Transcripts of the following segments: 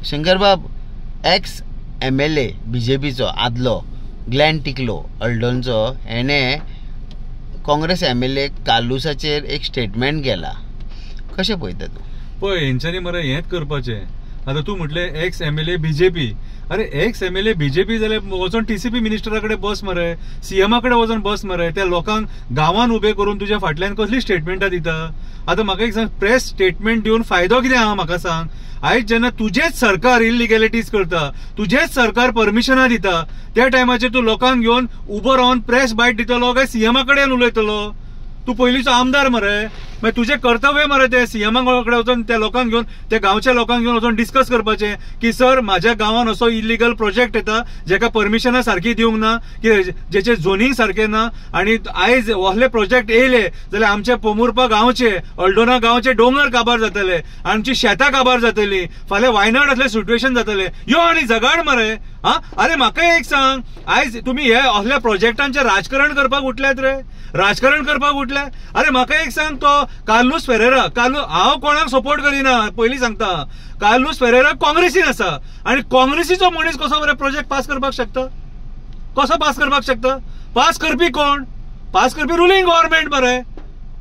शंकरबाब x MLA BJPचो आदलो Glenn टिकलो अल्डोनचो हेणें Congress MLA कालूसाचेर एक स्टेटमेंट केला. कशें पळयता तूं? पळय हेंच्यांनी मरे हेंच करपाचें. आतां तूं म्हटलें एक्स MLA BJP. अरे एक्स MLA BJP जाल्यार वचून TCP मिनिस्टरा कडेन बस मरे, CM कडेन वचून बस मरे. त्या लोकांक गांवांत उबे करून तुज्या फाटल्यान कसली स्टेटमेंटां दिता? आतां म्हाका एक सांग, प्रेस स्टेटमेंट दिवन फायदो कितें आहा म्हाका सांग? आयज जेन्ना तुजेच सरकार इलिगॅलिटीज करता, तुजेच सरकार परमिशनां दिता, त्या टायमाचेर तूं लोकांक घेवन उबो रावन प्रेस बायट दितलो काय CM कडेन उलयतलो? तू पयलींचो आमदार मरे, मागीर तुजें कर्तव्य मरे ते CM कडेन वचून त्या लोकांक घेवन, त्या गांवच्या लोकांक घेवन वचून डिस्कस करपाचें की सर म्हाज्या गांवांत असो इलिगल प्रोजेक्ट येता जेका परमिशनां सारकी दिवंक ना, की जेचे झोनींग सारकें ना, आनी आयज असले प्रोजेक्ट येयले जाल्यार आमचे पोमुर्पा गांवचे, अल्डोना गांवचे दोंगर काबार जातले, आमची शेतां काबार जातली, फाल्यां वायनाड असले सिच्युएशन जातले. यो आनी झगाड मरे. हा अरे म्हाका एक सांग, आयज तुमी हे असल्या प्रोजेक्टांचें राजकारण करपाक उठल्यात रे, राजकारण करपाक उठल्या. अरे म्हाका एक सांग, तो कार्लोस फेरेरा, हांव कोणाक सपोर्ट करिना, पयलीं सांगता, कार्लोस फेरेरा काँग्रेसीन आसा, आनी काँग्रेसीचो मनीस कसो बरे प्रोजेक्ट पास करपाक शकता? कसो पास करपाक शकता? पास करपी कोण? पास करपी रुलींग गव्हर्नमेंट मरे.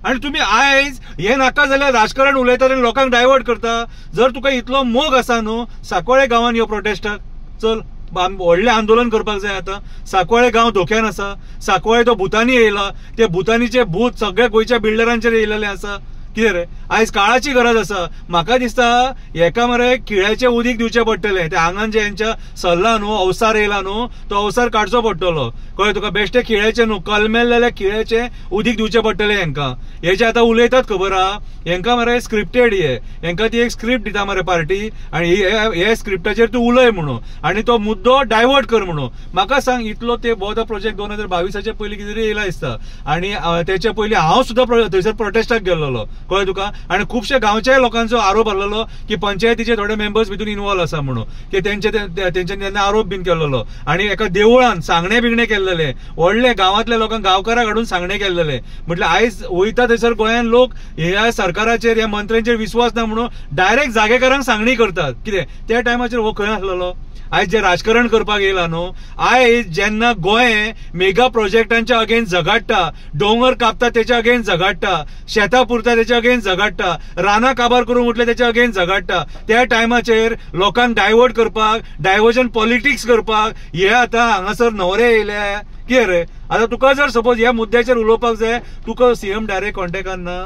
आनी तुमी आयज हे नाका जाल्यार राजकारण उलयतात आनी लोकांक डायवर्ट करता. जर तुका इतलो मोग आसा न्हू, सांकवाळे गांवांत यो प्रोटेस्टाक चल, व्हडलें आंदोलन करपाक जाय. आतां सांकवाळे गांव धोक्यान आसा. सांकवाळे तो भुतानी येयला, ते भुतानीचे भूत सगळ्या गोंयच्या बिल्डरांचेर येयलेले आसा. कितें रे, आयज काळाची गरज आसा. म्हाका दिसता हेका मरे किळ्याचें उदीक दिवचें पडटलें. त्या आंगान जे हेंच्या सल्ला न्हू, अवसार येयला न्हू, तो अवसार काडचो पडटलो. कळ्ळें तुका? बेश्टे किळ्याचें न्हू, कलमेल जाल्यार किळ्याचें उदीक दिवचें पडटलें हेंकां. हे जे आतां उलयतात खबर आहा, हेंकां मरे स्क्रिप्टेड हेंकां ती एक स्क्रिप्ट दिता मरे पार्टी, आनी हे स्क्रिप्टाचेर तूं उलय म्हणून, आनी तो मुद्दो डायवर्ट कर म्हणून. म्हाका सांग, इतलो ते बोधा प्रोजेक्ट 2022 पयलीं कितें तरी येयला दिसता, आनी तेच्या पयलीं हांव सुद्दां थंयसर प्रोटेस्टाक गेल्लो. कळ्ळें तुका? आनी खुबशे गांवच्या लोकांचो आरोप आसलेलो की पंचायतीचे थोडे मेंबर्स भितून इन्वॉल्व आसा म्हणून, की तेंच्यांनी तेन्ना आरोप बीन केल्लो. आनी एका देवळान सांगणे बिगणे केल्लेले, व्हडले गांवांतल्या लोकांक गांवकारांक हाडून सांगणे केल्लेले. म्हटल्यार आयज वयता थंयसर गोंयान लोक ह्या सरकाराचेर, ह्या मंत्र्यांचेर विश्वास ना म्हणून डायरेक्ट जागेकारांक सांगणी करतात. कितें त्या टायमाचेर हो खंय आसलेलो? आयज जे राजकारण करपाक येयला न्हू, आयज जेन्ना गोंय मेगा प्रोजेक्टांच्या अगेन्स्ट झगडटा, डोंगर कापता तेच्या अगेन्स्ट झगडटा, शेतां पुरता तेच्या अगेन्स्ट झगडटा, रानां काबार करून उठले तेच्या अगेन्स्ट झगडटा, त्या टायमाचेर लोकांक डायवर्ट करपाक, डायवर्जन पॉलिटिक्स करपाक हे आतां हांगासर न्हवरे येयले. कितें रे, आतां तुका जर सपोज ह्या मुद्द्याचेर उलोवपाक जाय, तुका CM डायरेक्ट कॉन्टेक्टान ना,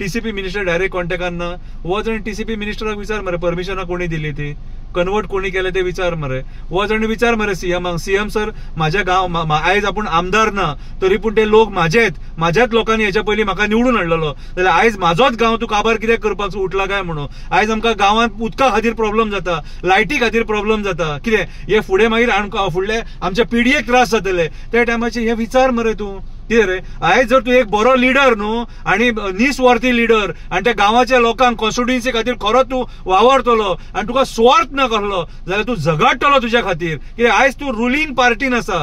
TCP मिनिस्टर डायरेक्ट कॉन्टेक्टान ना. वच आनी TCP मिनिस्टराक विचार मरे, परमिशनां कोणी दिली ती, कन्वर्ट कोणी केले ते विचार मरे. वच आनी विचार मरे CM सर, म्हाज्या गांव आयज आपूण आमदार ना, तरी पूण ते लोक म्हाज्याच लोकांनी हेच्या पयलीं म्हाका निवडून हाडलेलो, जाल्यार आयज म्हाजोच गांव तूं काबार कित्याक करपाक उठला काय म्हणून. आयज आमकां गांवांत उदका खातीर प्रॉब्लेम जाता, लायटी खातीर प्रॉब्लेम जाता. कितें हे फुडें मागीर फुडले आमच्या पिडयेक त्रास जातले. त्या टायमाचे हे विचार मरे तूं. कितें रे, आयज जर तूं एक बरो लिडर न्हू, आनी निस्वार्थी लिडर, आनी त्या गांवाच्या लोकांक कॉन्स्टिट्युएन्सी खातीर खरोच तूं वावरतलो, आनी तुका स्वार्थ ना कसलो, जाल्यार तूं झगडटलो तुज्या खातीर. कित्याक आयज तूं रुलींग पार्टीन आसा.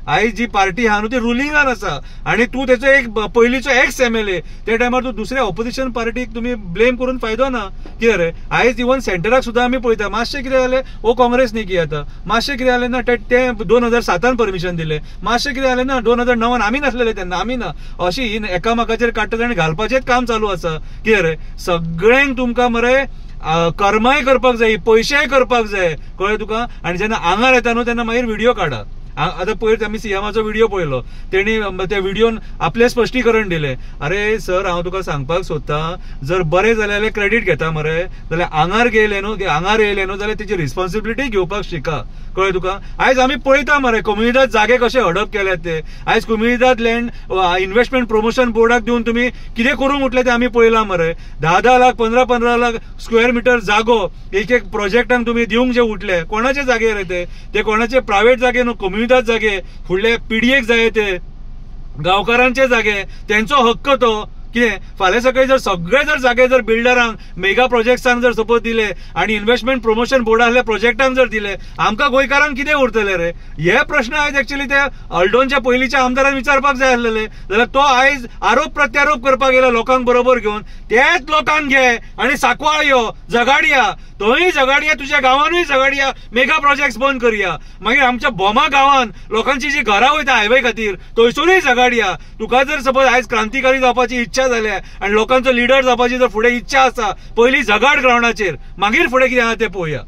आयज जी पार्टी आहा न्हू ती रुलिंगान आसा, आनी तूं तेचो एक पयलींचो एक्स MLA. त्या टायमार तूं दुसऱ्या ऑपोजिशन पार्टीक तुमी ब्लेम करून फायदो ना. कितें रे, आयज इवन सेंटराक सुद्दां आमी पळयता, मातशें कितें जालें वो काँग्रेस न्ही की आतां, मातशें कितें जालें ना ते 2007 परमिशन दिलें, मातशें कितें जालें ना 2009 आमी नासलेले तेन्ना, आमी ना. अशी एकामेकाचेर काडटात आनी घालपाचेंच काम चालू आसा. कितें रे, सगळ्यांक तुमकां मरे कर्माय करपाक जाय, पयशेय करपाक जाय. कळ्ळें तुका? आनी जेन्ना आंगार येता न्हू तेन्ना मागीर व्हिडिओ काडा. आतां पयर आमी CMचो व्हिडिओ पळयलो, तेणी त्या व्हिडिओन आपलें स्पश्टीकरण दिलें. अरे सर, हांव तुका सांगपाक सोदतां, जर बरें जालें जाल्यार क्रेडीट घेता मरे, जाल्यार आंगार येयले न्हू जाल्यार तेची रिस्पॉन्सिबिलिटी घेवपाक शिका. कळ्ळें तुका? आयज आमी पळयता मरे कोम्युनिदाद जागे कशे हडप केल्यात ते. आयज कोम्युनिदाद लँड इन्व्हेस्टमेंट प्रमोशन बोर्डाक दिवन तुमी कितें करूंक उठले ते आमी पळयलां मरे. 10 लाख 15 लाख स्क्वेअर मिटर जागो एक प्रोजेक्टांक तुमी दिवंक जे उठले, कोणाचे जागे रे ते कोणाचे प्रायव्हेट जागे न्हू, कोम्युनिदाद जागे, फुडले पिडयेक जाय ते गांवकारांचे जागे, तेंचो हक्क तो. कितें फाल्यां सकाळी जर सगळे जर जागे जर बिल्डरांक मेगा प्रोजेक्ट्सांक जर सपोज दिले आनी इन्व्हेस्टमेंट प्रमोशन बोर्डांतल्या प्रोजेक्टांक जर दिले आमकां गोंयकारांक कितें उरतले रे? हे प्रश्न आयज एक्चुअली ते अल्डोनच्या पयलींच्या आमदारान विचारपाक जाय आसलेले. जाल्यार तो आयज आरोप प्रत्यारोप करपाक गेलो लोकांक बरोबर घेवन. तेच लोकांक घे आनी सांकवाळ यो झगाडया, थंय झगाडया, तुज्या गांवांनूय झगाडया, मेगा प्रोजेक्ट्स बंद करया. मागीर आमच्या बोमा गांवांत लोकांची जी घरां वयता हायवे खातीर थंयसरूय झगाडया. तुका जर सपोज आयज क्रांतिकारी जावपाची इच्छा जाल्या आनी लोकांचो लिडर जावपाची जर फुडें इच्छा आसा, पयलीं झगाड ग्रावंडाचेर, मागीर फुडें कितें आहा तें पळोवया.